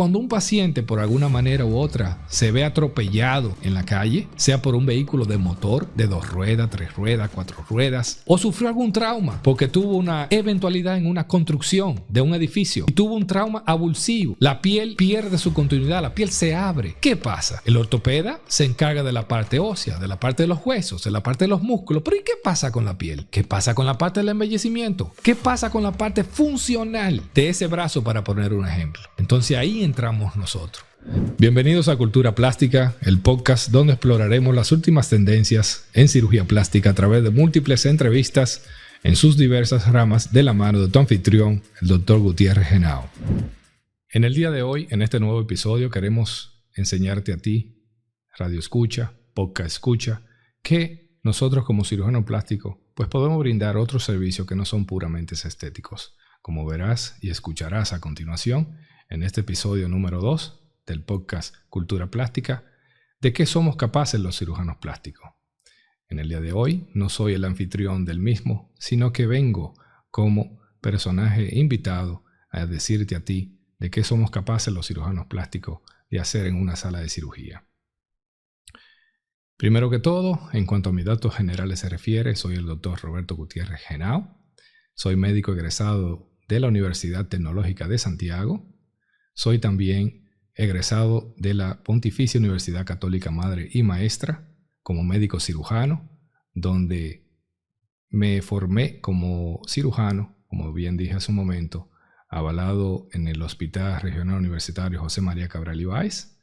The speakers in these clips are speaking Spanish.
Cuando un paciente por alguna manera u otra se ve atropellado en la calle, sea por un vehículo de motor, de 2 ruedas, 3 ruedas, 4 ruedas, o sufrió algún trauma porque tuvo una eventualidad en una construcción de un edificio y tuvo un trauma avulsivo, la piel pierde su continuidad, la piel se abre. ¿Qué pasa? El ortopeda se encarga de la parte ósea, de la parte de los huesos, de la parte de los músculos. ¿Pero y qué pasa con la piel? ¿Qué pasa con la parte del embellecimiento? ¿Qué pasa con la parte funcional de ese brazo, para poner un ejemplo? Entonces ahí entramos nosotros. Bienvenidos a Cultura Plástica, el podcast donde exploraremos las últimas tendencias en cirugía plástica a través de múltiples entrevistas en sus diversas ramas, de la mano de tu anfitrión, el Dr. Gutiérrez Henao. En el día de hoy, en este nuevo episodio, queremos enseñarte a ti, radio escucha, podcast escucha, que nosotros como cirujano plástico pues podemos brindar otros servicios que no son puramente estéticos, como verás y escucharás a continuación en este episodio número 2 del podcast Cultura Plástica, de qué somos capaces los cirujanos plásticos. En el día de hoy no soy el anfitrión del mismo, sino que vengo como personaje invitado a decirte a ti de qué somos capaces los cirujanos plásticos de hacer en una sala de cirugía. Primero que todo, en cuanto a mis datos generales se refiere, soy el Dr. Roberto Gutiérrez Henao, soy médico egresado de la Universidad Tecnológica de Santiago. Soy también egresado de la Pontificia Universidad Católica Madre y Maestra como médico cirujano, donde me formé como cirujano, como bien dije hace un momento, avalado en el Hospital Regional Universitario José María Cabral Ibáez.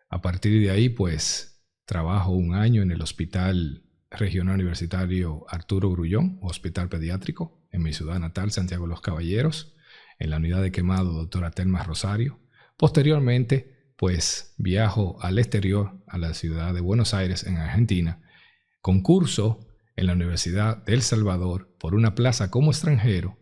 A partir de ahí, pues, trabajo un año en el Hospital Regional Universitario Arturo Grullón, Hospital Pediátrico, en mi ciudad natal, Santiago de los Caballeros, en la unidad de quemado doctora Telma Rosario. Posteriormente, pues viajo al exterior, a la ciudad de Buenos Aires, en Argentina. Concurso en la Universidad de El Salvador por una plaza como extranjero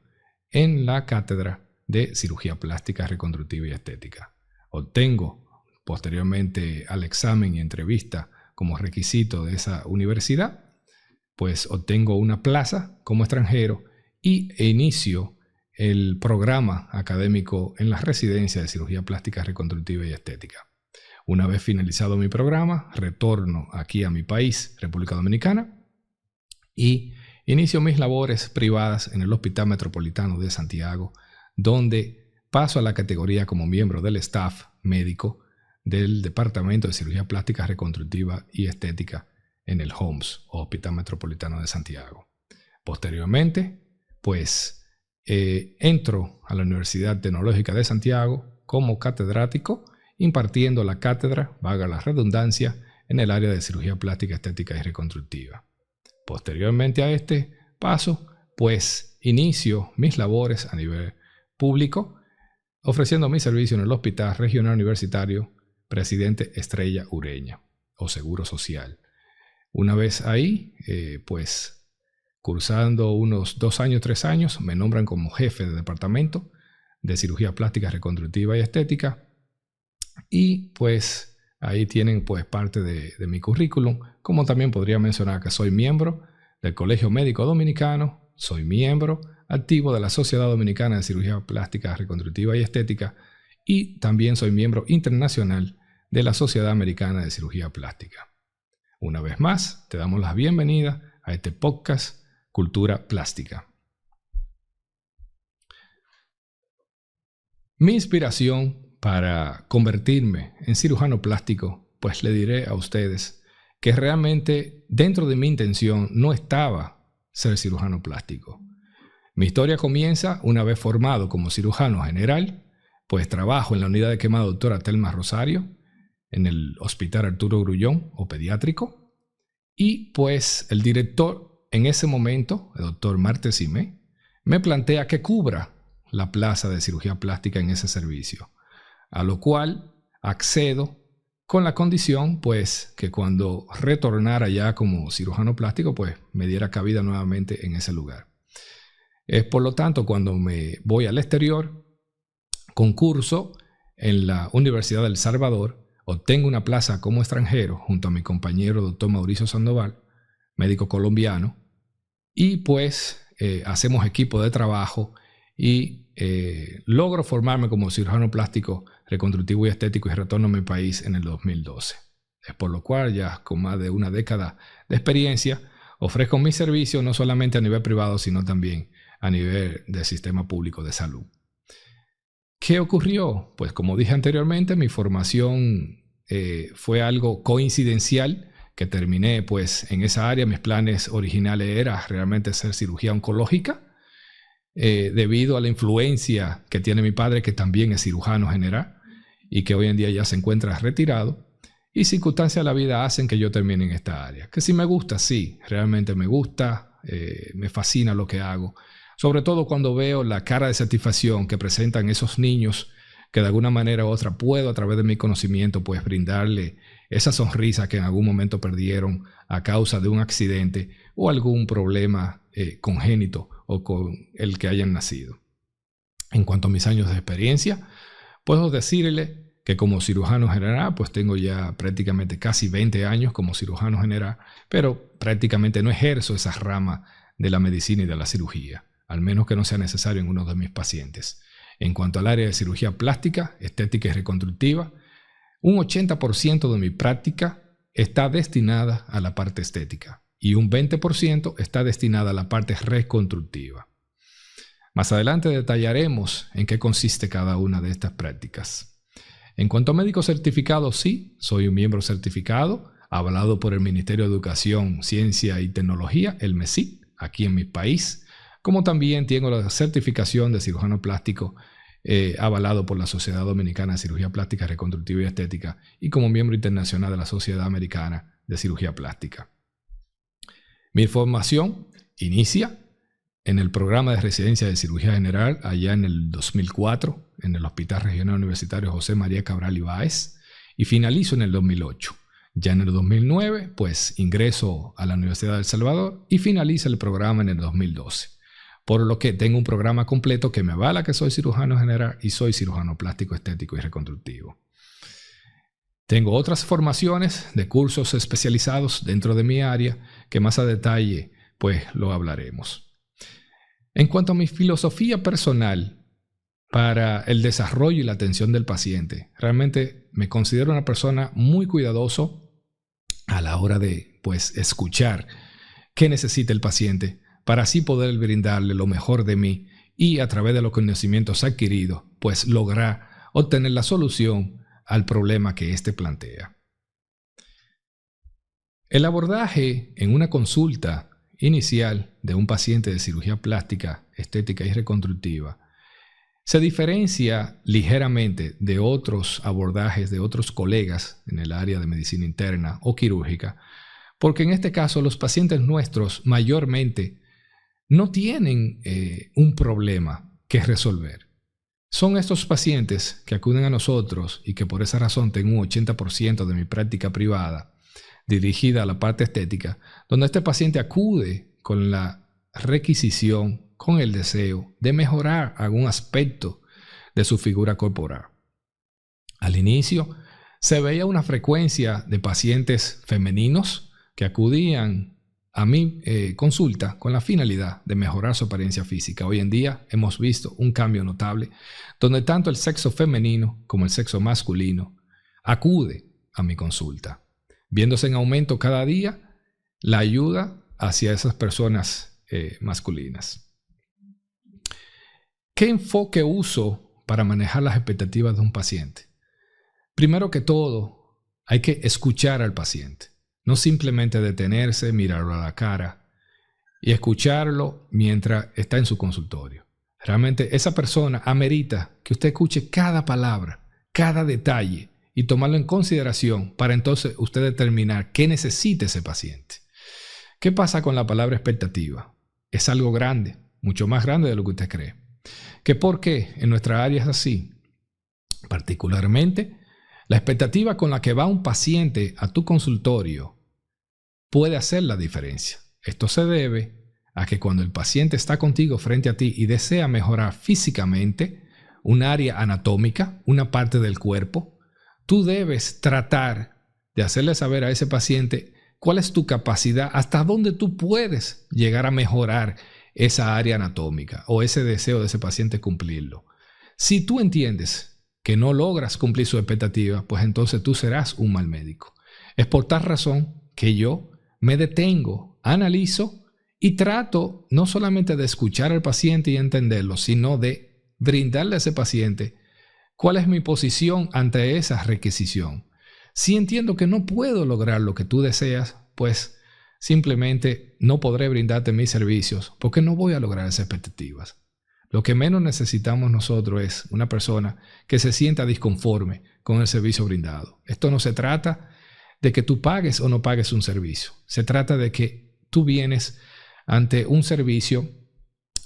en la cátedra de cirugía plástica, reconstructiva y estética. Obtengo posteriormente al examen y entrevista como requisito de esa universidad, pues obtengo una plaza como extranjero e inicio el programa académico en la residencia de cirugía plástica, reconstructiva y estética. Una vez finalizado mi programa, retorno aquí a mi país, República Dominicana, y inicio mis labores privadas en el Hospital Metropolitano de Santiago, donde paso a la categoría como miembro del staff médico del Departamento de Cirugía Plástica, Reconstructiva y Estética en el HOMS, o Hospital Metropolitano de Santiago. Posteriormente, pues, entro a la Universidad Tecnológica de Santiago como catedrático, impartiendo la cátedra, valga la redundancia, en el área de cirugía plástica, estética y reconstructiva. Posteriormente a este paso, pues inicio mis labores a nivel público, ofreciendo mi servicio en el Hospital Regional Universitario Presidente Estrella Ureña, o Seguro Social. Una vez ahí, pues, cursando unos 2 años, 3 años, me nombran como jefe de departamento de cirugía plástica, reconstructiva y estética. Y pues ahí tienen pues parte de mi currículum, como también podría mencionar que soy miembro del Colegio Médico Dominicano, soy miembro activo de la Sociedad Dominicana de Cirugía Plástica, Reconstructiva y Estética, y también soy miembro internacional de la Sociedad Americana de Cirugía Plástica. Una vez más, te damos la bienvenida a este podcast Cultura Plástica. Mi inspiración para convertirme en cirujano plástico, pues le diré a ustedes que realmente dentro de mi intención no estaba ser cirujano plástico. Mi historia comienza una vez formado como cirujano general, pues trabajo en la unidad de quemado doctora Telma Rosario, en el Hospital Arturo Grullón, o pediátrico, y pues el director en ese momento, el doctor Marte Simé, me plantea que cubra la plaza de cirugía plástica en ese servicio, a lo cual accedo con la condición, pues, que cuando retornara ya como cirujano plástico, pues, me diera cabida nuevamente en ese lugar. Es por lo tanto, cuando me voy al exterior, concurso en la Universidad del Salvador, obtengo una plaza como extranjero junto a mi compañero doctor Mauricio Sandoval, médico colombiano, y pues hacemos equipo de trabajo y logro formarme como cirujano plástico reconstructivo y estético y retorno a mi país en el 2012. Es por lo cual, ya con más de una década de experiencia, ofrezco mis servicios no solamente a nivel privado, sino también a nivel del sistema público de salud. ¿Qué ocurrió? Pues como dije anteriormente, mi formación fue algo coincidencial, que terminé pues en esa área. Mis planes originales era realmente hacer cirugía oncológica, debido a la influencia que tiene mi padre, que también es cirujano general y que hoy en día ya se encuentra retirado. Y circunstancias de la vida hacen que yo termine en esta área. Que si me gusta, sí, realmente me gusta, me fascina lo que hago. Sobre todo cuando veo la cara de satisfacción que presentan esos niños que de alguna manera u otra puedo a través de mi conocimiento pues brindarle esa sonrisa que en algún momento perdieron a causa de un accidente o algún problema congénito o con el que hayan nacido. En cuanto a mis años de experiencia, puedo decirle que como cirujano general, pues tengo ya prácticamente casi 20 años como cirujano general, pero prácticamente no ejerzo esa rama de la medicina y de la cirugía, al menos que no sea necesario en uno de mis pacientes. En cuanto al área de cirugía plástica, estética y reconstructiva, un 80% de mi práctica está destinada a la parte estética y un 20% está destinada a la parte reconstructiva. Más adelante detallaremos en qué consiste cada una de estas prácticas. En cuanto a médico certificado, sí, soy un miembro certificado, avalado por el Ministerio de Educación, Ciencia y Tecnología, el MECIT, aquí en mi país, como también tengo la certificación de cirujano plástico, avalado por la Sociedad Dominicana de Cirugía Plástica, Reconstructiva y Estética, y como miembro internacional de la Sociedad Americana de Cirugía Plástica. Mi formación inicia en el programa de residencia de cirugía general allá en el 2004 en el Hospital Regional Universitario José María Cabral Ibáez y finalizo en el 2008. Ya en el 2009 pues ingreso a la Universidad de El Salvador y finalizo el programa en el 2012. Por lo que tengo un programa completo que me avala que soy cirujano general y soy cirujano plástico, estético y reconstructivo. Tengo otras formaciones de cursos especializados dentro de mi área que más a detalle pues lo hablaremos. En cuanto a mi filosofía personal para el desarrollo y la atención del paciente, realmente me considero una persona muy cuidadoso a la hora de pues escuchar qué necesita el paciente para así poder brindarle lo mejor de mí y a través de los conocimientos adquiridos pues lograr obtener la solución al problema que éste plantea. El abordaje en una consulta inicial de un paciente de cirugía plástica, estética y reconstructiva se diferencia ligeramente de otros abordajes de otros colegas en el área de medicina interna o quirúrgica, porque en este caso los pacientes nuestros mayormente no tienen un problema que resolver. Son estos pacientes que acuden a nosotros y que por esa razón tengo un 80% de mi práctica privada dirigida a la parte estética, donde este paciente acude con la requisición, con el deseo de mejorar algún aspecto de su figura corporal. Al inicio se veía una frecuencia de pacientes femeninos que acudían a mi consulta con la finalidad de mejorar su apariencia física. Hoy en día hemos visto un cambio notable donde tanto el sexo femenino como el sexo masculino acude a mi consulta, viéndose en aumento cada día la ayuda hacia esas personas masculinas. ¿Qué enfoque uso para manejar las expectativas de un paciente? Primero que todo, hay que escuchar al paciente, no simplemente detenerse, mirarlo a la cara y escucharlo mientras está en su consultorio. Realmente esa persona amerita que usted escuche cada palabra, cada detalle, y tomarlo en consideración para entonces usted determinar qué necesita ese paciente. ¿Qué pasa con la palabra expectativa? Es algo grande, mucho más grande de lo que usted cree. ¿Que por qué en nuestra área es así? Particularmente, la expectativa con la que va un paciente a tu consultorio puede hacer la diferencia. Esto se debe a que cuando el paciente está contigo frente a ti y desea mejorar físicamente un área anatómica, una parte del cuerpo, tú debes tratar de hacerle saber a ese paciente cuál es tu capacidad, hasta dónde tú puedes llegar a mejorar esa área anatómica o ese deseo de ese paciente cumplirlo. Si tú entiendes que no logras cumplir su expectativa, pues entonces tú serás un mal médico. Es por tal razón que yo me detengo, analizo y trato no solamente de escuchar al paciente y entenderlo, sino de brindarle a ese paciente cuál es mi posición ante esa requisición. Si entiendo que no puedo lograr lo que tú deseas, pues simplemente no podré brindarte mis servicios porque no voy a lograr esas expectativas. Lo que menos necesitamos nosotros es una persona que se sienta disconforme con el servicio brindado. Esto no se trata de que tú pagues o no pagues un servicio. Se trata de que tú vienes ante un servicio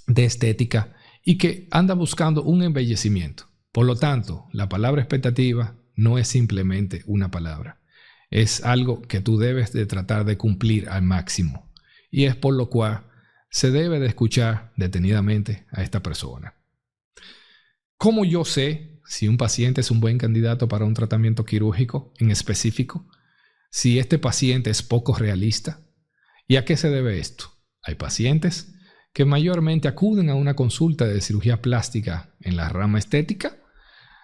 de estética y que anda buscando un embellecimiento. Por lo tanto, la palabra expectativa no es simplemente una palabra. Es algo que tú debes de tratar de cumplir al máximo. Y es por lo cual se debe de escuchar detenidamente a esta persona. ¿Cómo yo sé si un paciente es un buen candidato para un tratamiento quirúrgico en específico? Si este paciente es poco realista. ¿Y a qué se debe esto? Hay pacientes que mayormente acuden a una consulta de cirugía plástica en la rama estética,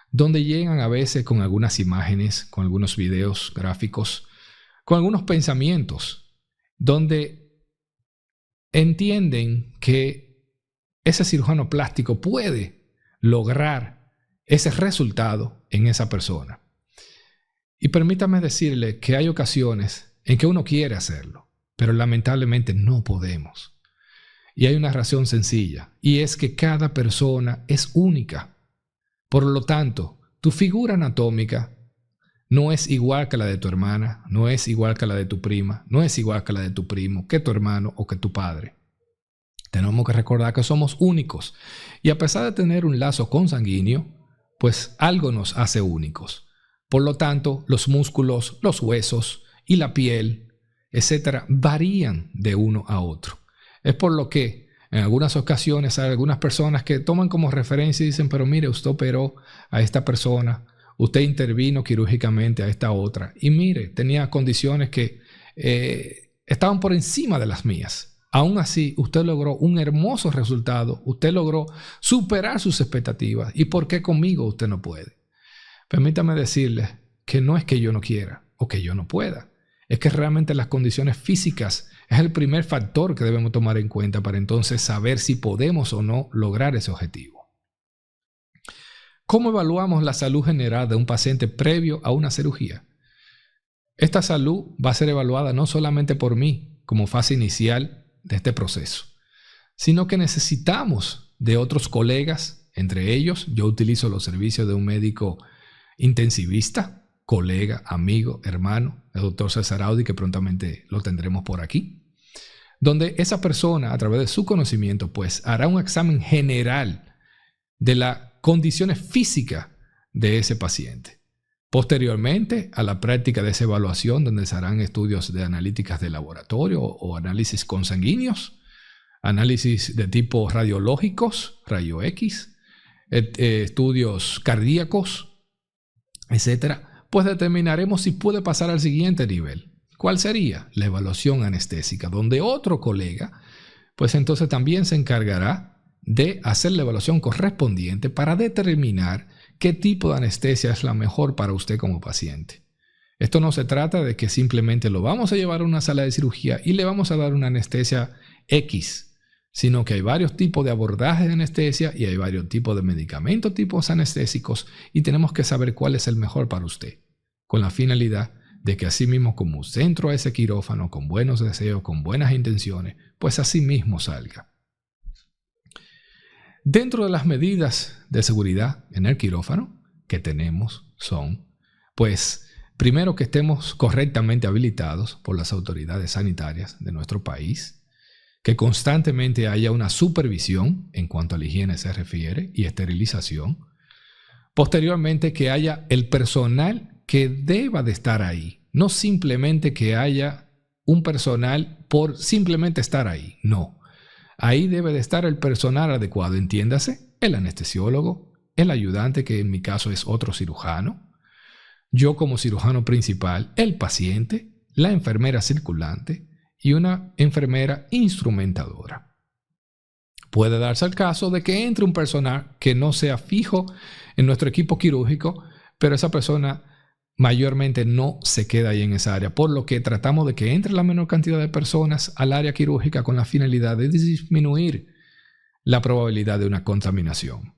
donde llegan a veces con algunas imágenes, con algunos videos gráficos, con algunos pensamientos, donde entienden que ese cirujano plástico puede lograr ese resultado en esa persona. Y permítame decirle que hay ocasiones en que uno quiere hacerlo, pero lamentablemente no podemos. Y hay una razón sencilla, y es que cada persona es única. Por lo tanto, tu figura anatómica no es igual que la de tu hermana, no es igual que la de tu prima, no es igual que la de tu primo, que tu hermano o que tu padre. Tenemos que recordar que somos únicos, y a pesar de tener un lazo consanguíneo, pues algo nos hace únicos. Por lo tanto, los músculos, los huesos y la piel, etcétera, varían de uno a otro. Es por lo que en algunas ocasiones hay algunas personas que toman como referencia y dicen, pero mire, usted operó a esta persona, usted intervino quirúrgicamente a esta otra, y mire, tenía condiciones que estaban por encima de las mías. Aún así, usted logró un hermoso resultado, usted logró superar sus expectativas. ¿Y por qué conmigo usted no puede? Permítame decirle que no es que yo no quiera o que yo no pueda. Es que realmente las condiciones físicas es el primer factor que debemos tomar en cuenta para entonces saber si podemos o no lograr ese objetivo. ¿Cómo evaluamos la salud general de un paciente previo a una cirugía? Esta salud va a ser evaluada no solamente por mí como fase inicial de este proceso, sino que necesitamos de otros colegas. Entre ellos, yo utilizo los servicios de un médico intensivista, colega, amigo, hermano, el doctor César Audi, que prontamente lo tendremos por aquí, donde esa persona, a través de su conocimiento, pues hará un examen general de las condiciones físicas de ese paciente. Posteriormente a la práctica de esa evaluación, donde se harán estudios de analíticas de laboratorio o análisis consanguíneos, análisis de tipo radiológicos, rayo X, estudios cardíacos, etcétera, pues determinaremos si puede pasar al siguiente nivel. ¿Cuál sería? La evaluación anestésica, donde otro colega, pues entonces también se encargará de hacer la evaluación correspondiente para determinar qué tipo de anestesia es la mejor para usted como paciente. Esto no se trata de que simplemente lo vamos a llevar a una sala de cirugía y le vamos a dar una anestesia X, sino que hay varios tipos de abordajes de anestesia y hay varios tipos de medicamentos tipos anestésicos y tenemos que saber cuál es el mejor para usted, con la finalidad de que así mismo como usted entró a ese quirófano con buenos deseos, con buenas intenciones, pues así mismo salga. Dentro de las medidas de seguridad en el quirófano que tenemos son, pues, primero que estemos correctamente habilitados por las autoridades sanitarias de nuestro país, que constantemente haya una supervisión en cuanto a la higiene se refiere y esterilización. Posteriormente, que haya el personal que deba de estar ahí, no simplemente que haya un personal por simplemente estar ahí, no. Ahí debe de estar el personal adecuado, entiéndase, el anestesiólogo, el ayudante, que en mi caso es otro cirujano, yo como cirujano principal, el paciente, la enfermera circulante y una enfermera instrumentadora. Puede darse el caso de que entre un personal que no sea fijo en nuestro equipo quirúrgico, pero esa persona mayormente no se queda ahí en esa área, por lo que tratamos de que entre la menor cantidad de personas al área quirúrgica con la finalidad de disminuir la probabilidad de una contaminación.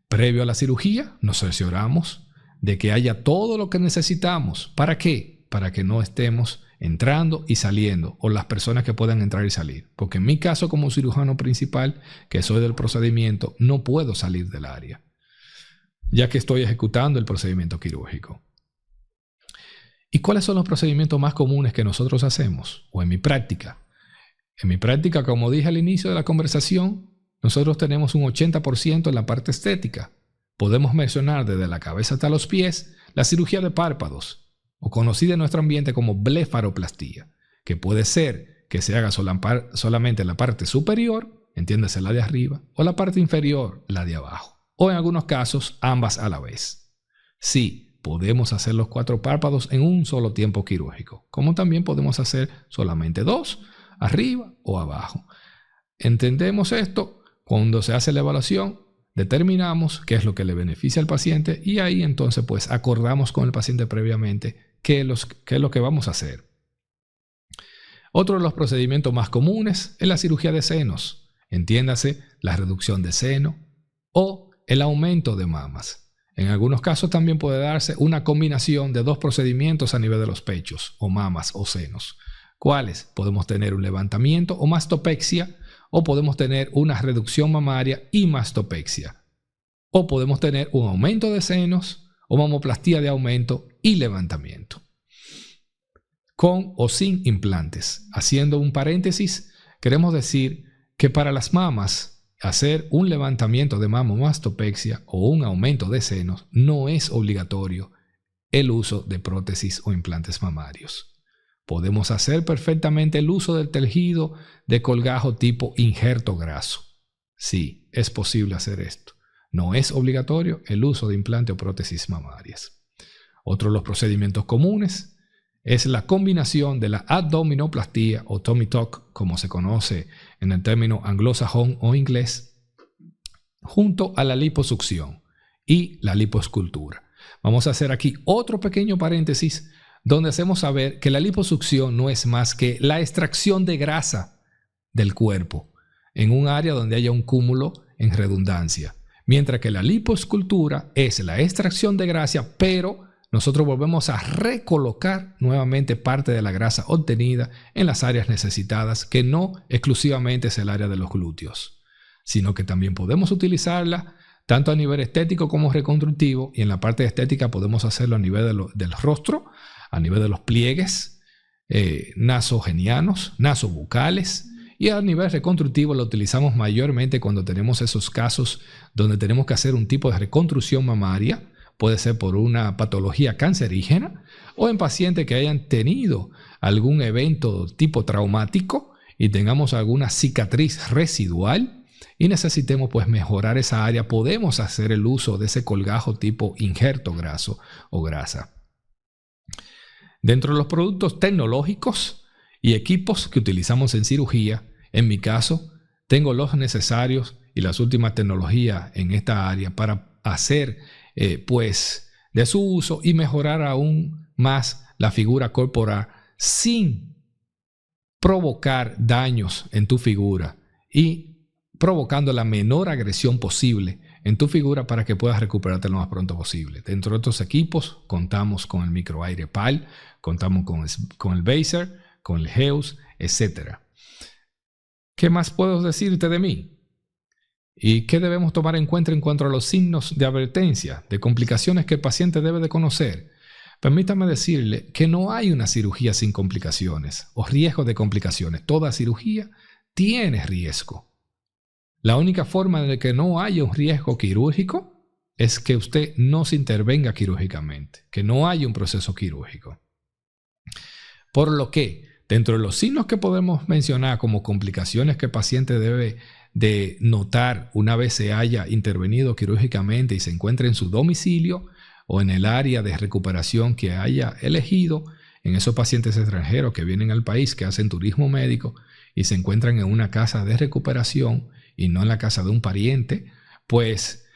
Previo a la cirugía, nos cercioramos de que haya todo lo que necesitamos. ¿Para qué? Para que no estemos entrando y saliendo, o las personas que puedan entrar y salir. Porque en mi caso, como cirujano principal, que soy del procedimiento, no puedo salir del área, ya que estoy ejecutando el procedimiento quirúrgico. ¿Y cuáles son los procedimientos más comunes que nosotros hacemos? O en mi práctica. En mi práctica, como dije al inicio de la conversación, nosotros tenemos un 80% en la parte estética. Podemos mencionar desde la cabeza hasta los pies la cirugía de párpados, o conocida en nuestro ambiente como blefaroplastía, que puede ser que se haga solamente en la parte superior, entiéndase la de arriba, o la parte inferior, la de abajo, o en algunos casos ambas a la vez. Sí, podemos hacer los 4 párpados en un solo tiempo quirúrgico, como también podemos hacer solamente 2, arriba o abajo. ¿Entendemos esto? Cuando se hace la evaluación, determinamos qué es lo que le beneficia al paciente y ahí entonces pues acordamos con el paciente previamente qué es lo que vamos a hacer. Otro de los procedimientos más comunes es la cirugía de senos, entiéndase la reducción de seno o el aumento de mamas. En algunos casos también puede darse una combinación de 2 procedimientos a nivel de los pechos o mamas o senos. ¿Cuáles? Podemos tener un levantamiento o mastopexia, o podemos tener una reducción mamaria y mastopexia. O podemos tener un aumento de senos o mamoplastía de aumento y levantamiento. Con o sin implantes. Haciendo un paréntesis, queremos decir que para las mamas, hacer un levantamiento de mama o mastopexia o un aumento de senos no es obligatorio el uso de prótesis o implantes mamarios. Podemos hacer perfectamente el uso del tejido de colgajo tipo injerto graso. Sí, es posible hacer esto. No es obligatorio el uso de implante o prótesis mamarias. Otro de los procedimientos comunes es la combinación de la abdominoplastía o tummy tuck, como se conoce en el término anglosajón o inglés, junto a la liposucción y la lipoescultura. Vamos a hacer aquí otro pequeño paréntesis donde hacemos saber que la liposucción no es más que la extracción de grasa del cuerpo en un área donde haya un cúmulo en redundancia, mientras que la lipoescultura es la extracción de grasa, pero nosotros volvemos a recolocar nuevamente parte de la grasa obtenida en las áreas necesitadas, que no exclusivamente es el área de los glúteos, sino que también podemos utilizarla tanto a nivel estético como reconstructivo, y en la parte estética podemos hacerlo a nivel del rostro, a nivel de los pliegues nasogenianos, nasobucales, y a nivel reconstructivo lo utilizamos mayormente cuando tenemos esos casos donde tenemos que hacer un tipo de reconstrucción mamaria, puede ser por una patología cancerígena o en pacientes que hayan tenido algún evento tipo traumático y tengamos alguna cicatriz residual y necesitemos pues mejorar esa área. Podemos hacer el uso de ese colgajo tipo injerto graso o grasa. Dentro de los productos tecnológicos y equipos que utilizamos en cirugía, en mi caso, tengo los necesarios y las últimas tecnologías en esta área para hacer pues de su uso y mejorar aún más la figura corporal sin provocar daños en tu figura y provocando la menor agresión posible en tu figura para que puedas recuperarte lo más pronto posible. Dentro de estos equipos contamos con el microaire PAL, contamos con el Baser, con el Heus, etc. ¿Qué más puedo decirte de mí? ¿Y qué debemos tomar en cuenta en cuanto a los signos de advertencia, de complicaciones que el paciente debe de conocer? Permítame decirle que no hay una cirugía sin complicaciones o riesgo de complicaciones. Toda cirugía tiene riesgo. La única forma de que no haya un riesgo quirúrgico es que usted no se intervenga quirúrgicamente, que no haya un proceso quirúrgico. Por lo que, dentro de los signos que podemos mencionar como complicaciones que el paciente debe de notar una vez se haya intervenido quirúrgicamente y se encuentre en su domicilio o en el área de recuperación que haya elegido, en esos pacientes extranjeros que vienen al país, que hacen turismo médico y se encuentran en una casa de recuperación y no en la casa de un pariente, pues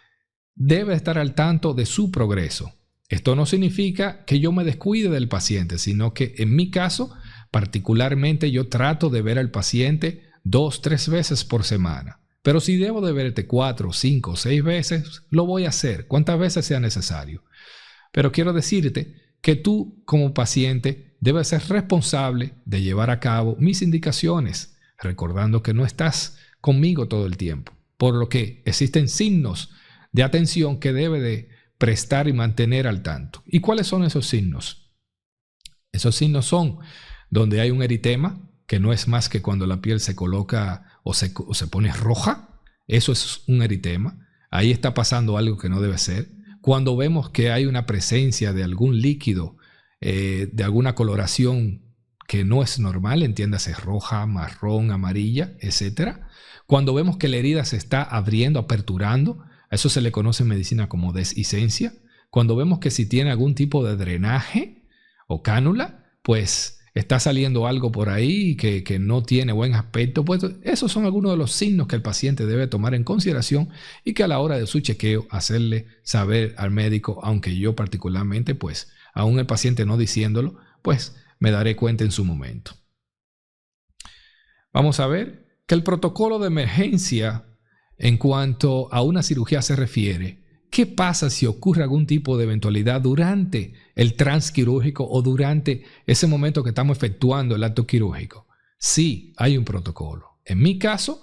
debe estar al tanto de su progreso. Esto no significa que yo me descuide del paciente, sino que en mi caso, particularmente, yo trato de ver al paciente 2, 3 veces por semana. Pero si debo de verte 4, 5, 6 veces, lo voy a hacer, cuantas veces sea necesario. Pero quiero decirte que tú, como paciente, debes ser responsable de llevar a cabo mis indicaciones, recordando que no estás conmigo todo el tiempo, por lo que existen signos de atención que debe de prestar y mantener al tanto. ¿Y cuáles son esos signos? Esos signos son donde hay un eritema, que no es más que cuando la piel se coloca o se pone roja. Eso es un eritema. Ahí está pasando algo que no debe ser. Cuando vemos que hay una presencia de algún líquido, de alguna coloración que no es normal, entiéndase roja, marrón, amarilla, etc. Cuando vemos que la herida se está abriendo, aperturando, a eso se le conoce en medicina como deshicencia. Cuando vemos que si tiene algún tipo de drenaje o cánula, pues está saliendo algo por ahí que no tiene buen aspecto, pues esos son algunos de los signos que el paciente debe tomar en consideración y que a la hora de su chequeo hacerle saber al médico, aunque yo particularmente, pues aún el paciente no diciéndolo, pues me daré cuenta en su momento. Vamos a ver que el protocolo de emergencia en cuanto a una cirugía se refiere, ¿qué pasa si ocurre algún tipo de eventualidad durante el transquirúrgico o durante ese momento que estamos efectuando el acto quirúrgico? Sí, hay un protocolo. En mi caso,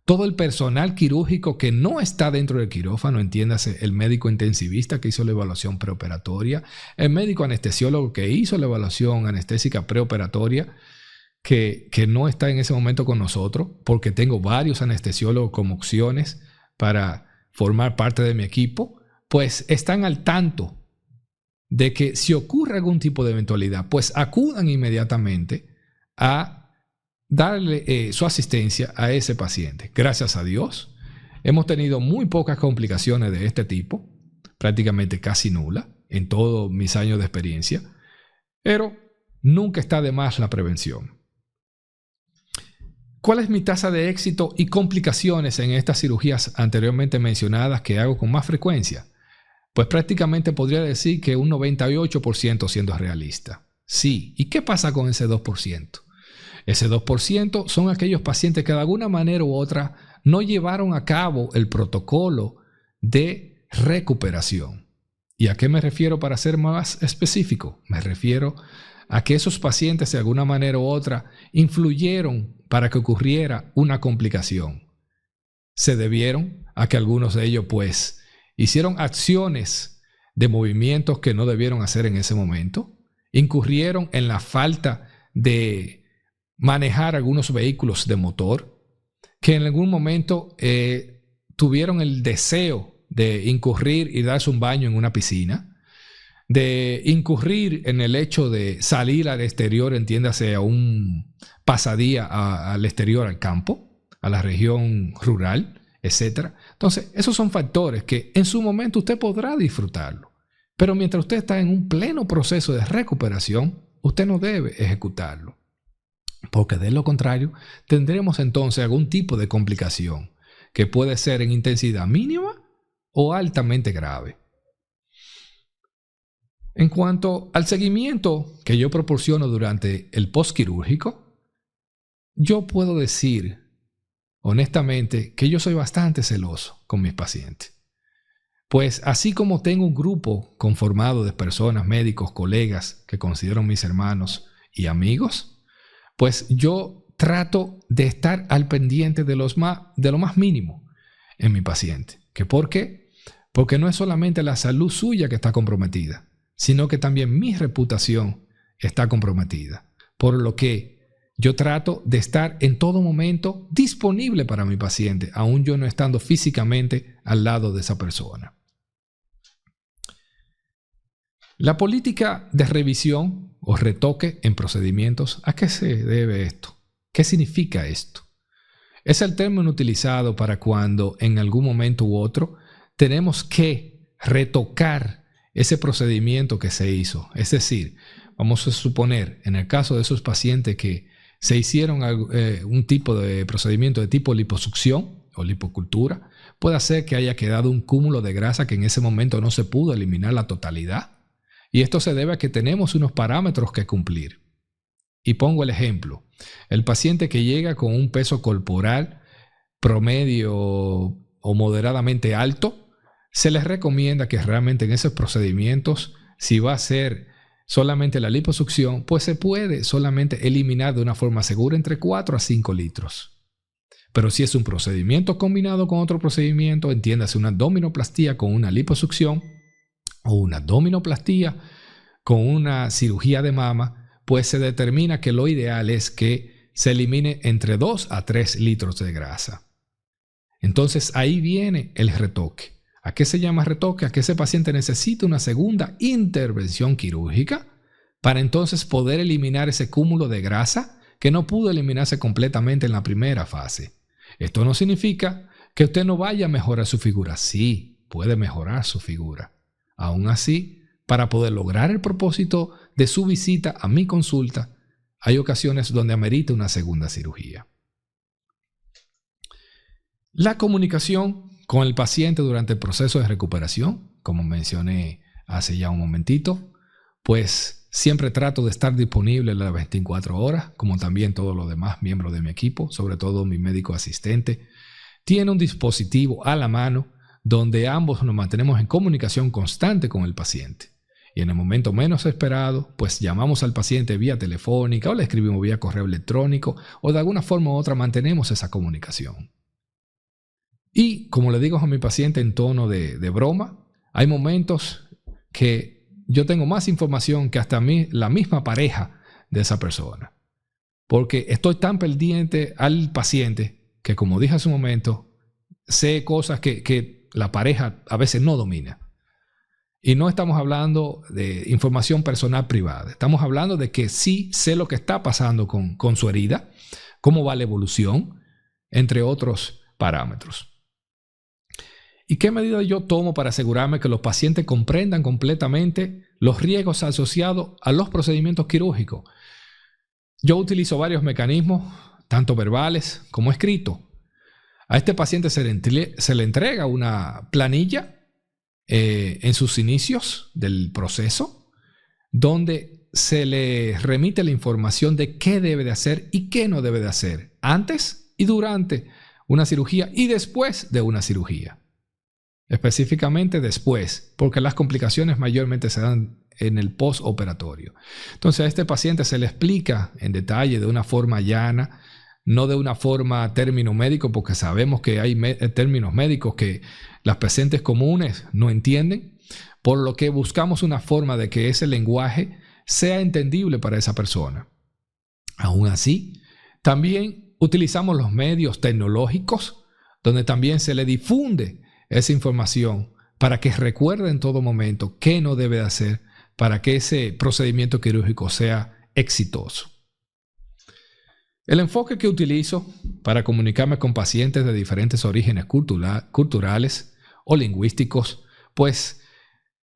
todo el personal quirúrgico que no está dentro del quirófano, entiéndase el médico intensivista que hizo la evaluación preoperatoria, el médico anestesiólogo que hizo la evaluación anestésica preoperatoria, que no está en ese momento con nosotros, porque tengo varios anestesiólogos como opciones para formar parte de mi equipo, pues están al tanto de que si ocurre algún tipo de eventualidad, pues acudan inmediatamente a darle su asistencia a ese paciente. Gracias a Dios, hemos tenido muy pocas complicaciones de este tipo, prácticamente casi nula en todos mis años de experiencia, pero nunca está de más la prevención. ¿Cuál es mi tasa de éxito y complicaciones en estas cirugías anteriormente mencionadas que hago con más frecuencia? Pues prácticamente podría decir que un 98% siendo realista. Sí, ¿y qué pasa con ese 2%? Ese 2% son aquellos pacientes que de alguna manera u otra no llevaron a cabo el protocolo de recuperación. ¿Y a qué me refiero para ser más específico? Me refiero a que esos pacientes de alguna manera u otra influyeron para que ocurriera una complicación. Se debieron a que algunos de ellos pues hicieron acciones de movimientos que no debieron hacer en ese momento, incurrieron en la falta de manejar algunos vehículos de motor, que en algún momento tuvieron el deseo de incurrir y darse un baño en una piscina, de incurrir en el hecho de salir al exterior, entiéndase a un pasadía al exterior, al campo, a la región rural, etc. Entonces, esos son factores que en su momento usted podrá disfrutarlo, pero mientras usted está en un pleno proceso de recuperación, usted no debe ejecutarlo, porque de lo contrario tendremos entonces algún tipo de complicación que puede ser en intensidad mínima o altamente grave. En cuanto al seguimiento que yo proporciono durante el postquirúrgico, yo puedo decir honestamente que yo soy bastante celoso con mis pacientes. Pues así como tengo un grupo conformado de personas, médicos, colegas que considero mis hermanos y amigos, pues yo trato de estar al pendiente de lo más mínimo en mi paciente. ¿Por qué? Porque no es solamente la salud suya que está comprometida, sino que también mi reputación está comprometida. Por lo que yo trato de estar en todo momento disponible para mi paciente, aun yo no estando físicamente al lado de esa persona. La política de revisión o retoque en procedimientos, ¿a qué se debe esto? ¿Qué significa esto? Es el término utilizado para cuando en algún momento u otro tenemos que retocar ese procedimiento que se hizo. Es decir, vamos a suponer, en el caso de esos pacientes que se hicieron un tipo de procedimiento de tipo liposucción, o lipocultura, puede hacer que haya quedado un cúmulo de grasa que en ese momento no se pudo eliminar la totalidad. Y esto se debe a que tenemos unos parámetros que cumplir. Y pongo el ejemplo. El paciente que llega con un peso corporal promedio o moderadamente alto, se les recomienda que realmente en esos procedimientos, si va a ser solamente la liposucción, pues se puede solamente eliminar de una forma segura entre 4 a 5 litros. Pero si es un procedimiento combinado con otro procedimiento, entiéndase una abdominoplastía con una liposucción o una abdominoplastía con una cirugía de mama, pues se determina que lo ideal es que se elimine entre 2 a 3 litros de grasa. Entonces ahí viene el retoque. ¿A qué se llama retoque? A que ese paciente necesita una segunda intervención quirúrgica para entonces poder eliminar ese cúmulo de grasa que no pudo eliminarse completamente en la primera fase. Esto no significa que usted no vaya a mejorar su figura. Sí, puede mejorar su figura. Aún así, para poder lograr el propósito de su visita a mi consulta, hay ocasiones donde amerita una segunda cirugía. La comunicación con el paciente durante el proceso de recuperación, como mencioné hace ya un momentito, pues siempre trato de estar disponible las 24 horas, como también todos los demás miembros de mi equipo, sobre todo mi médico asistente. Tiene un dispositivo a la mano donde ambos nos mantenemos en comunicación constante con el paciente. Y en el momento menos esperado, pues llamamos al paciente vía telefónica o le escribimos vía correo electrónico o de alguna forma u otra mantenemos esa comunicación. Y como le digo a mi paciente en tono de broma, hay momentos que yo tengo más información que hasta la misma pareja de esa persona. Porque estoy tan pendiente al paciente que, como dije hace un momento, sé cosas que la pareja a veces no domina. Y no estamos hablando de información personal privada. Estamos hablando de que sí sé lo que está pasando con su herida, cómo va la evolución, entre otros parámetros. ¿Y qué medidas yo tomo para asegurarme que los pacientes comprendan completamente los riesgos asociados a los procedimientos quirúrgicos? Yo utilizo varios mecanismos, tanto verbales como escritos. A este paciente se le entrega una planilla en sus inicios del proceso, donde se le remite la información de qué debe de hacer y qué no debe de hacer antes y durante una cirugía y después de una cirugía. Específicamente después, porque las complicaciones mayormente se dan en el postoperatorio. Entonces a este paciente se le explica en detalle de una forma llana, no de una forma término médico, porque sabemos que hay términos médicos que las pacientes comunes no entienden, por lo que buscamos una forma de que ese lenguaje sea entendible para esa persona. Aún así, también utilizamos los medios tecnológicos, donde también se le difunde esa información para que recuerde en todo momento qué no debe de hacer para que ese procedimiento quirúrgico sea exitoso. El enfoque que utilizo para comunicarme con pacientes de diferentes orígenes culturales o lingüísticos, pues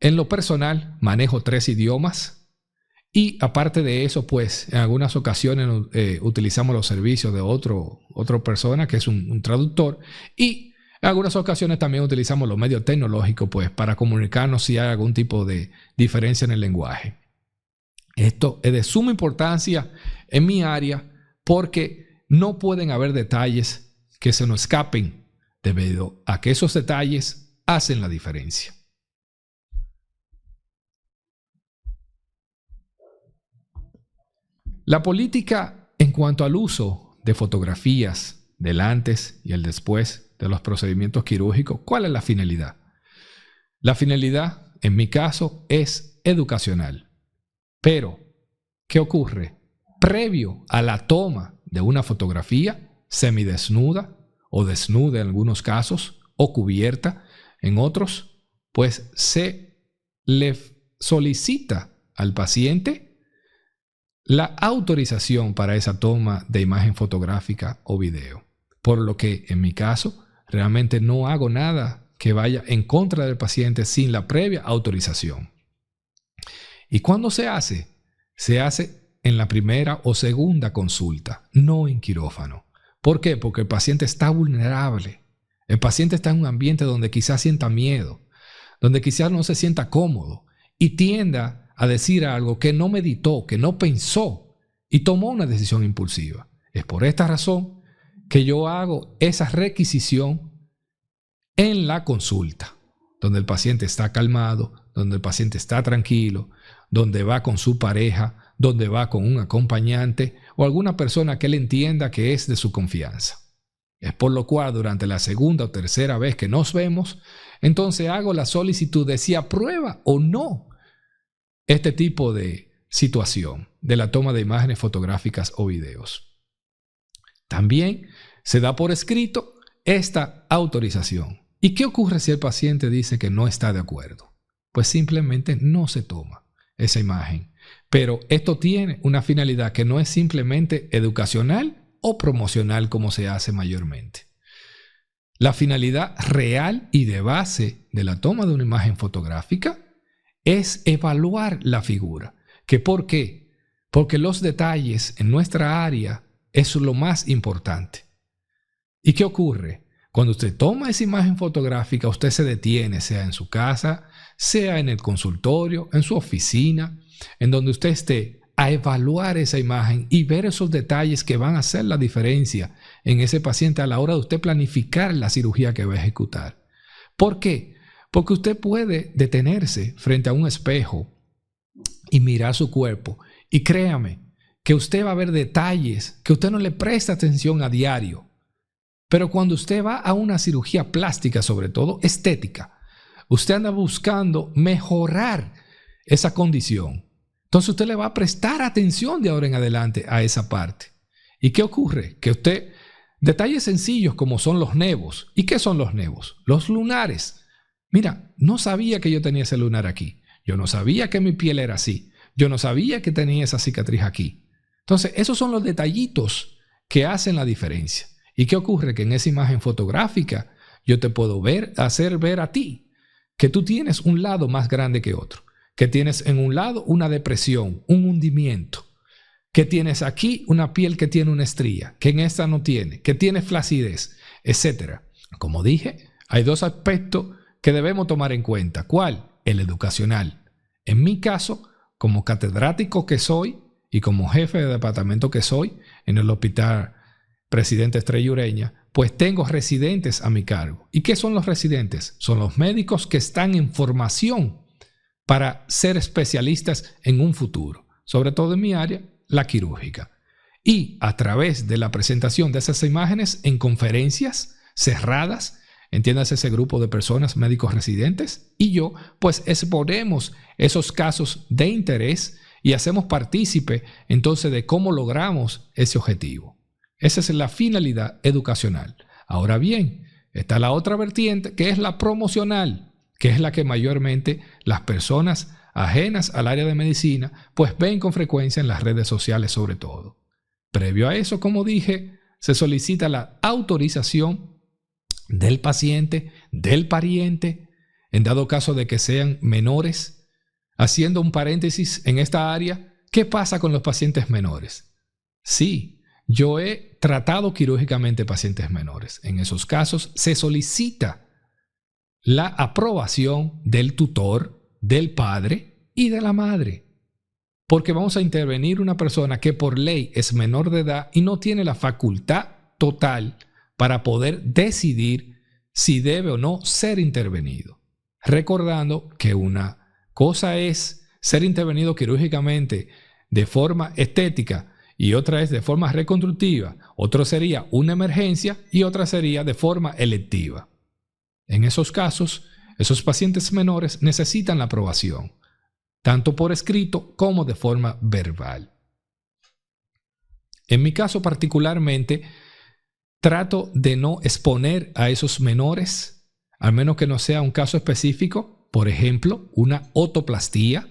en lo personal manejo 3 idiomas y aparte de eso, pues en algunas ocasiones utilizamos los servicios de otra persona que es un traductor y en algunas ocasiones también utilizamos los medios tecnológicos pues, para comunicarnos si hay algún tipo de diferencia en el lenguaje. Esto es de suma importancia en mi área porque no pueden haber detalles que se nos escapen debido a que esos detalles hacen la diferencia. La política en cuanto al uso de fotografías del antes y el después de los procedimientos quirúrgicos, ¿cuál es la finalidad? La finalidad, en mi caso, es educacional. Pero, ¿qué ocurre? Previo a la toma de una fotografía semidesnuda o desnuda en algunos casos o cubierta en otros, pues se le solicita al paciente la autorización para esa toma de imagen fotográfica o video. Por lo que, en mi caso, realmente no hago nada que vaya en contra del paciente sin la previa autorización. ¿Y cuándo se hace? Se hace en la primera o segunda consulta, no en quirófano. ¿Por qué? Porque el paciente está vulnerable El paciente está en un ambiente donde quizás sienta miedo, donde quizás no se sienta cómodo y tienda a decir algo que no meditó, que no pensó y tomó una decisión impulsiva. Es por esta razón que yo hago esa requisición en la consulta, donde el paciente está calmado, donde el paciente está tranquilo, donde va con su pareja, donde va con un acompañante o alguna persona que él entienda que es de su confianza. Es por lo cual durante la segunda o tercera vez que nos vemos, entonces hago la solicitud de si aprueba o no este tipo de situación de la toma de imágenes fotográficas o videos. También se da por escrito esta autorización. ¿Y qué ocurre si el paciente dice que no está de acuerdo? Pues simplemente no se toma esa imagen. Pero esto tiene una finalidad que no es simplemente educacional o promocional como se hace mayormente. La finalidad real y de base de la toma de una imagen fotográfica es evaluar la figura. ¿Por qué? Porque los detalles en nuestra área es lo más importante. ¿Y qué ocurre? Cuando usted toma esa imagen fotográfica, usted se detiene, sea en su casa, sea en el consultorio, en su oficina, en donde usted esté, a evaluar esa imagen y ver esos detalles que van a hacer la diferencia en ese paciente a la hora de usted planificar la cirugía que va a ejecutar. ¿Por qué? Porque usted puede detenerse frente a un espejo y mirar su cuerpo. Y créame que usted va a ver detalles que usted no le presta atención a diario. Pero cuando usted va a una cirugía plástica, sobre todo estética, usted anda buscando mejorar esa condición. Entonces usted le va a prestar atención de ahora en adelante a esa parte. ¿Y qué ocurre? Que usted, detalles sencillos como son los nevos. ¿Y qué son los nevos? Los lunares. Mira, no sabía que yo tenía ese lunar aquí. Yo no sabía que mi piel era así. Yo no sabía que tenía esa cicatriz aquí. Entonces, esos son los detallitos que hacen la diferencia. ¿Y qué ocurre? Que en esa imagen fotográfica yo te puedo hacer ver a ti que tú tienes un lado más grande que otro. Que tienes en un lado una depresión, un hundimiento. Que tienes aquí una piel que tiene una estría, que en esta no tiene, que tiene flacidez, etc. Como dije, hay dos aspectos que debemos tomar en cuenta. ¿Cuál? El educacional. En mi caso, como catedrático que soy y como jefe de departamento que soy en el Hospital Presidente Estrella Ureña, pues tengo residentes a mi cargo. ¿Y qué son los residentes? Son los médicos que están en formación para ser especialistas en un futuro, sobre todo en mi área, la quirúrgica. Y a través de la presentación de esas imágenes en conferencias cerradas, entiéndase ese grupo de personas, médicos residentes, y yo, pues exponemos esos casos de interés y hacemos partícipe entonces de cómo logramos ese objetivo. Esa es la finalidad educacional. Ahora bien, está la otra vertiente que es la promocional, que es la que mayormente las personas ajenas al área de medicina pues ven con frecuencia en las redes sociales sobre todo. Previo a eso, como dije, se solicita la autorización del paciente, del pariente, en dado caso de que sean menores. Haciendo un paréntesis en esta área, ¿qué pasa con los pacientes menores? Sí, yo he tratado quirúrgicamente pacientes menores. En esos casos se solicita la aprobación del tutor, del padre y de la madre. Porque vamos a intervenir una persona que por ley es menor de edad y no tiene la facultad total para poder decidir si debe o no ser intervenido. Recordando que una cosa es ser intervenido quirúrgicamente de forma estética y otra es de forma reconstructiva. Otro sería una emergencia y otra sería de forma electiva. En esos casos, esos pacientes menores necesitan la aprobación, tanto por escrito como de forma verbal. En mi caso particularmente, trato de no exponer a esos menores, al menos que no sea un caso específico, por ejemplo, una otoplastía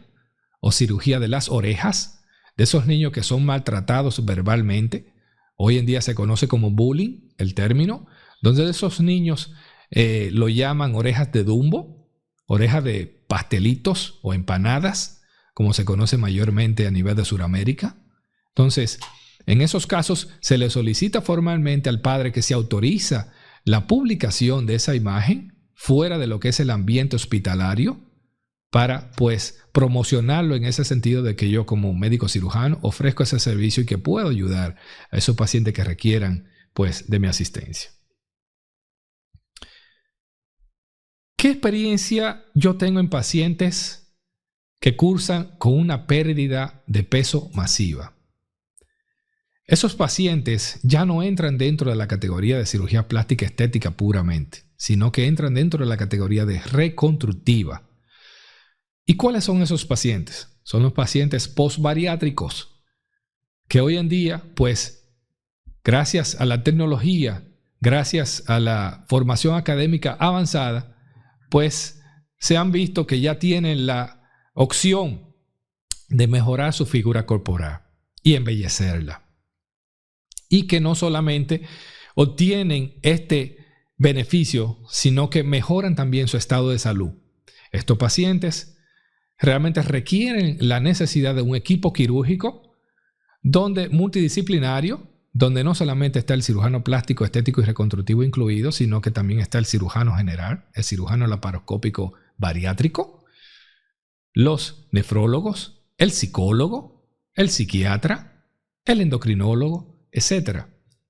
o cirugía de las orejas, de esos niños que son maltratados verbalmente. Hoy en día se conoce como bullying, el término, donde esos niños lo llaman orejas de Dumbo, orejas de pastelitos o empanadas, como se conoce mayormente a nivel de Sudamérica. Entonces, en esos casos se le solicita formalmente al padre que se autoriza la publicación de esa imagen fuera de lo que es el ambiente hospitalario para pues promocionarlo en ese sentido de que yo como médico cirujano ofrezco ese servicio y que puedo ayudar a esos pacientes que requieran pues de mi asistencia. ¿Qué experiencia yo tengo en pacientes que cursan con una pérdida de peso masiva? Esos pacientes ya no entran dentro de la categoría de cirugía plástica estética puramente, sino que entran dentro de la categoría de reconstructiva. ¿Y cuáles son esos pacientes? Son los pacientes postbariátricos, que hoy en día, pues, gracias a la tecnología, gracias a la formación académica avanzada, pues se han visto que ya tienen la opción de mejorar su figura corporal y embellecerla. Y que no solamente obtienen este beneficio, sino que mejoran también su estado de salud. Estos pacientes realmente requieren la necesidad de un equipo quirúrgico multidisciplinario, donde no solamente está el cirujano plástico, estético y reconstructivo incluido, sino que también está el cirujano general, el cirujano laparoscópico bariátrico, los nefrólogos, el psicólogo, el psiquiatra, el endocrinólogo, etc.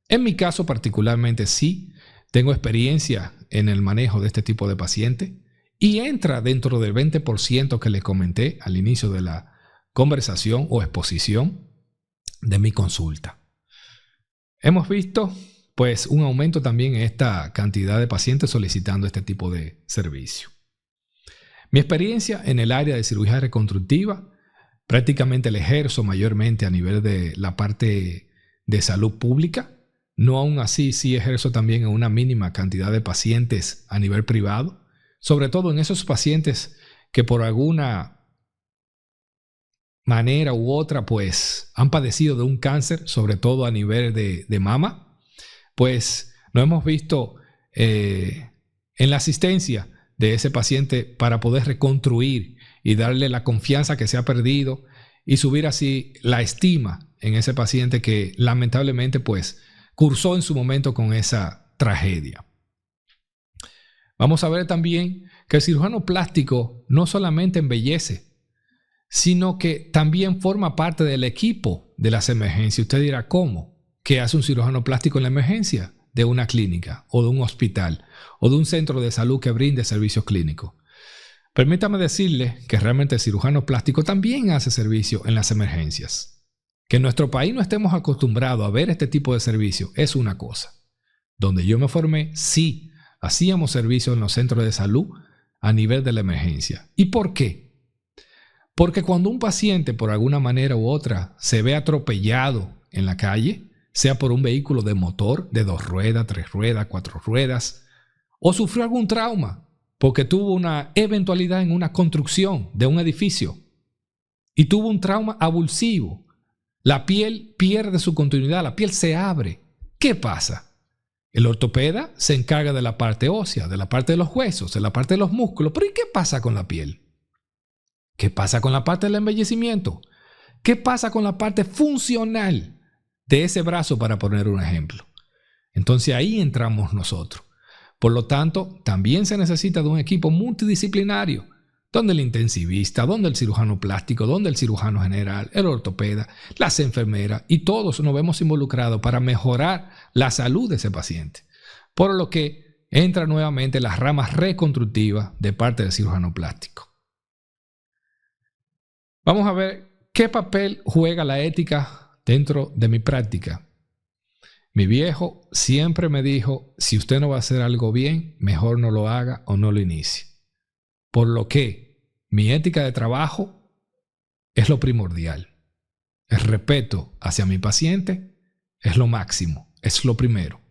En mi caso particularmente sí tengo experiencia en el manejo de este tipo de pacientes y entra dentro del 20% que les comenté al inicio de la conversación o exposición de mi consulta. Hemos visto pues un aumento también en esta cantidad de pacientes solicitando este tipo de servicio. Mi experiencia en el área de cirugía reconstructiva prácticamente la ejerzo mayormente a nivel de la parte de salud pública. No aún así, sí ejerzo también en una mínima cantidad de pacientes a nivel privado, sobre todo en esos pacientes que por alguna manera u otra pues han padecido de un cáncer, sobre todo a nivel de mama, pues no hemos visto en la asistencia de ese paciente para poder reconstruir y darle la confianza que se ha perdido y subir así la estima en ese paciente que lamentablemente pues cursó en su momento con esa tragedia. Vamos a ver también que el cirujano plástico no solamente embellece, sino que también forma parte del equipo de las emergencias. Usted dirá, ¿cómo? ¿Qué hace un cirujano plástico en la emergencia de una clínica o de un hospital o de un centro de salud que brinde servicios clínicos? Permítame decirle que realmente el cirujano plástico también hace servicio en las emergencias. Que en nuestro país no estemos acostumbrados a ver este tipo de servicio es una cosa. Donde yo me formé, sí, hacíamos servicio en los centros de salud a nivel de la emergencia. ¿Y por qué? Porque cuando un paciente por alguna manera u otra se ve atropellado en la calle, sea por un vehículo de motor, de 2 ruedas, 3 ruedas, 4 ruedas, o sufrió algún trauma porque tuvo una eventualidad en una construcción de un edificio y tuvo un trauma avulsivo, la piel pierde su continuidad, la piel se abre. ¿Qué pasa? El ortopeda se encarga de la parte ósea, de la parte de los huesos, de la parte de los músculos, pero ¿y qué pasa con la piel? ¿Qué pasa con la parte del embellecimiento? ¿Qué pasa con la parte funcional de ese brazo, para poner un ejemplo? Entonces ahí entramos nosotros. Por lo tanto, también se necesita de un equipo multidisciplinario, donde el intensivista, donde el cirujano plástico, donde el cirujano general, el ortopeda, las enfermeras y todos nos vemos involucrados para mejorar la salud de ese paciente. Por lo que entra nuevamente la rama reconstructiva de parte del cirujano plástico. Vamos a ver qué papel juega la ética dentro de mi práctica. Mi viejo siempre me dijo, si usted no va a hacer algo bien, mejor no lo haga o no lo inicie. Por lo que mi ética de trabajo es lo primordial. El respeto hacia mi paciente es lo máximo, es lo primero.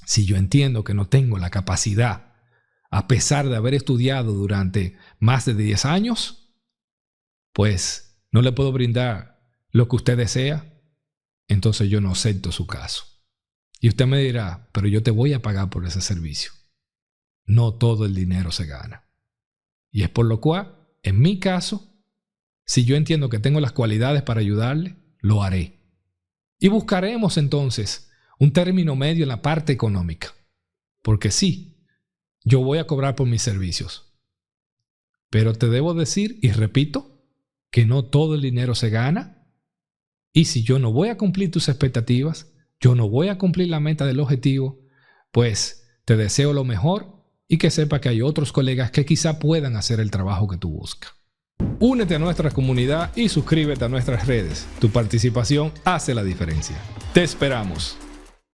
Si yo entiendo que no tengo la capacidad, a pesar de haber estudiado durante más de 10 años, pues no le puedo brindar lo que usted desea, entonces yo no acepto su caso. Y usted me dirá, pero yo te voy a pagar por ese servicio. No todo el dinero se gana. Y es por lo cual, en mi caso, si yo entiendo que tengo las cualidades para ayudarle, lo haré. Y buscaremos entonces un término medio en la parte económica. porque sí, yo voy a cobrar por mis servicios. Pero te debo decir, y repito, que no todo el dinero se gana. Y si yo no voy a cumplir tus expectativas, yo no voy a cumplir la meta del objetivo, pues te deseo lo mejor y que sepa que hay otros colegas que quizá puedan hacer el trabajo que tú buscas. Únete a nuestra comunidad y suscríbete a nuestras redes. Tu participación hace la diferencia. Te esperamos.